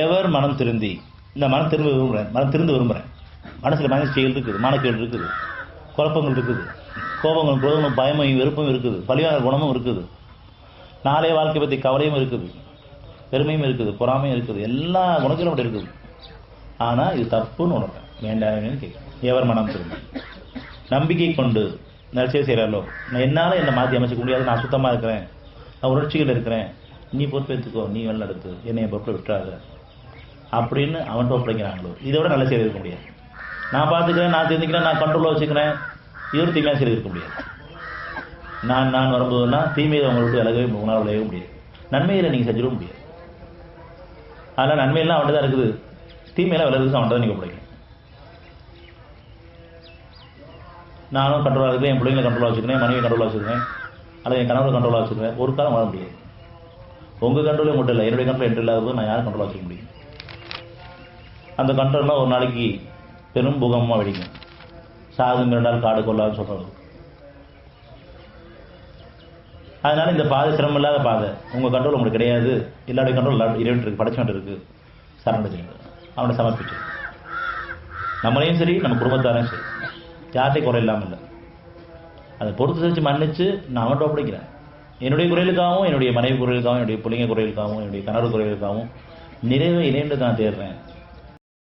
எவர் மனம் திருந்தி, இந்த மனம் திரும்ப விரும்புகிறேன், மனம் திருந்து விரும்புகிறேன், மனசில் மனசியல் இருக்குது, மானக்கேடு இருக்குது, குழப்பங்கள் இருக்குது, கோபங்களும் குரோதங்களும் பயமும் வெறுப்பும் இருக்குது, பழிவான குணமும் இருக்குது, நாளைய வாழ்க்கை பற்றி கவலையும் இருக்குது, பெருமையும் இருக்குது, பொறாமையும் இருக்குது, எல்லா குணங்களும் அப்படி இருக்குது. ஆனால் இது தப்புன்னு உணர்றேன், வேண்டாமே கேட்குறேன். எவர் மனம் திரும்பி நம்பிக்கை கொண்டு நற்செயல் செய்கிறாரோ, நான் என்னால் என்னை மாற்றி அமைச்சிக்க முடியாது, நான் சுத்தமாக இருக்கிறேன், நான் உணர்ச்சிகள் இருக்கிறேன், நீ பொறுப்பேற்றுக்கோ, நீ வெள்ள எடுத்து என்னை பொறுப்பில் விட்டுறாத அப்படின்னு அவன்கிட்ட ஒப்படைக்கிறாங்களோ, இதோட நல்ல செயல் இருக்க முடியாது. நான் பார்த்துக்கிறேன், நான் தெரிஞ்சுக்கிறேன், நான் கண்ட்ரோலில் வச்சுக்கிறேன், இது ஒரு தீமையான செயல் இருக்க முடியாது. நான் வரும்போதுன்னா தீமையை அவங்களை விட்டு விலகவே உணர்வு விளையவே முடியாது, நன்மையில் நீங்கள் செஞ்சிடவும் முடியாது. அதனால் நன்மையெல்லாம் அவன்கிட்ட தான் இருக்குது, தீமையெல்லாம் விலகுது அவன்கிட்ட தான் நீங்கள் ஒப்படைக்கணும். நானும் கண்ட்ரோலாக இருக்கிறேன், என் பிள்ளைங்களை கண்ட்ரோலாக வச்சுக்கிறேன், மனைவி கண்ட்ரோலாக வச்சுக்கிறேன், அல்லது என் கணவரை கண்ட்ரோலாக வச்சுக்கிறேன், ஒரு காலம் வாழ முடியாது. உங்கள் கண்ட்ரோலே மட்டும் இல்லை, என்னுடைய கண்ட்ரோல் என்று இல்லாத போது நான் யாரும் கண்ட்ரோலாக வச்சுக்க முடியும். அந்த கண்ட்ரோல்லாம் ஒரு நாளைக்கு பெரும் பூகமாக வெடிக்கும். சாகும் இரண்டால் காடு கொள்ளாதுன்னு சொல்கிறது. அதனால இந்த பாதை சிரமம் இல்லாத பாதை, உங்கள் கண்ட்ரோல் உங்களுக்கு கிடையாது, எல்லாருடைய கண்ட்ரோல் இறைவன் இருக்குது, படைச்சவன் இருக்குது, சரணடைஞ்சுங்க, அவனை சமர்ப்பிச்சு. நம்மளையும் சரி, நம்ம குடும்பத்தாரையும் சரி, யார்கிட்டையும் குறை இல்லாமல் இல்லை, அதை பொறுத்து செஞ்சு மன்னிச்சு நான் அவன்கிட்ட ஒப்படைக்கிறேன். என்னுடைய குறைகளுக்காகவும், என்னுடைய மனைவி குறைகளுக்காகவும், என்னுடைய பிள்ளைங்க குறைகளுக்காகவும், என்னுடைய கணவர் குறைகளுக்காகவும் நிறைவே இணைந்து நான் தேடுறேன்.